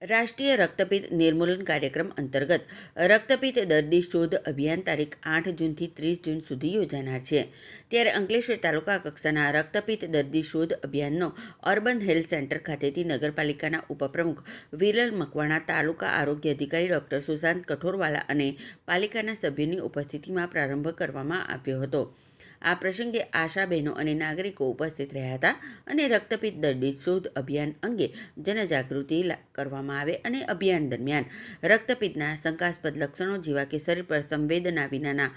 રાષ્ટ્રીય રક્તપિત્ત નિર્મૂલન કાર્યક્રમ અંતર્ગત રક્તપિત્ત દર્દી શોધ અભિયાન તારીખ 8 જૂનથી 30 જૂન સુધી યોજાનાર છે। ત્યારે અંકલેશ્વર તાલુકા કક્ષાના રક્તપિત્ત દર્દી શોધ અભિયાનનો અર્બન હેલ્થ સેન્ટર ખાતેથી નગરપાલિકાના ઉપપ્રમુખ વિરલ મકવાણા, તાલુકા આરોગ્ય અધિકારી ડૉક્ટર સુશાંત કઠોરવાલા અને પાલિકાના સભ્યોની ઉપસ્થિતિમાં પ્રારંભ કરવામાં આવ્યો હતો। આ પ્રસંગે આશા બહેનો અને નાગરિકો ઉપસ્થિત રહ્યા હતા અને રક્તપિત્ત દર્દી શોધ અભિયાન અંગે જનજાગૃતિ કરવામાં આવે અને અભિયાન દરમિયાન રક્તપિત્તના શંકાસ્પદ લક્ષણો જેવા કે શરીર પર સંવેદના વિનાના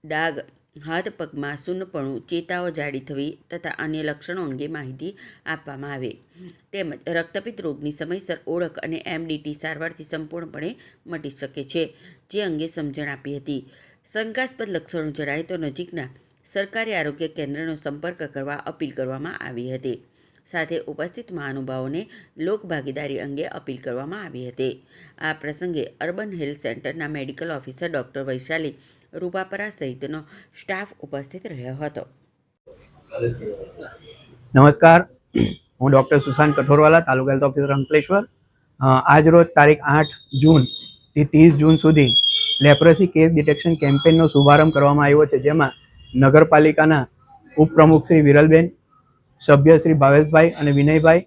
ડાઘ, હાથ પગમાં શૂન્યપણું, ચેતાઓ જાડી થવી તથા અન્ય લક્ષણો અંગે માહિતી આપવામાં આવે તેમજ રક્તપિત્ત રોગની સમયસર ઓળખ અને MDT સારવારથી સંપૂર્ણપણે મટી શકે છે, જે અંગે સમજણ આપી હતી। શંકાસ્પદ લક્ષણો જણાય તો નજીકના સરકારી આરોગ્ય કેન્દ્રનો સંપર્ક કરવા અપીલ કરવામાં આવી હતી। સાથે ઉપસ્થિત મહાનુભાવોને લોકભાગીદારી અંગે અપીલ કરવામાં આવી હતી। આ પ્રસંગે અર્બન હેલ્થ સેન્ટરના medical officer doctor Vaishali Rupapara સહિતનો સ્ટાફ ઉપસ્થિત રહ્યો હતો। નમસ્કાર, હું ડૉક્ટર સુશાંત કઠોરવાલા, તાલુકા હેલ્થ ઓફિસર અંકલેશ્વર। આજ રોજ તારીખ 8 જૂનથી 30 જૂન સુધી લેપ્રસી કેસ ડિટેક્શન કેમ્પેનનો શુભારંભ કરવામાં આવ્યો છે, જેમાં નગરપાલિકાના ઉપપ્રમુખ શ્રી વિરલબેન, સભ્ય શ્રી ભાવેશભાઈ અને વિનયભાઈ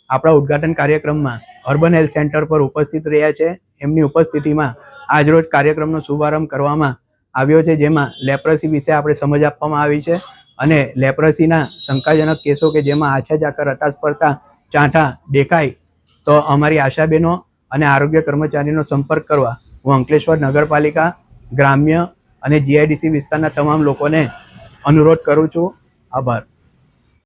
આપણા ઉદ્ઘાટન કાર્યક્રમમાં અર્બન હેલ્થ સેન્ટર પર ઉપસ્થિત રહ્યા છે। એમની ઉપસ્થિતિમાં આજરોજ કાર્યક્રમનો શુભારંભ કરવામાં આવ્યો છે, જેમાં લેપ્રસી વિશે આપણે સમજ આપવામાં આવી છે અને લેપ્રસીના શંકાજનક કેસો કે જેમાં આછા ઝાકળ, હતાશ પડતા ચાંઠા દેખાય તો અમારી આશાબેનો અને આરોગ્ય કર્મચારીનો સંપર્ક કરવા હું અંકલેશ્વર નગરપાલિકા, ગ્રામ્ય અને GIDC વિસ્તારના તમામ લોકોને અનુરોધ કરું છું। આભાર।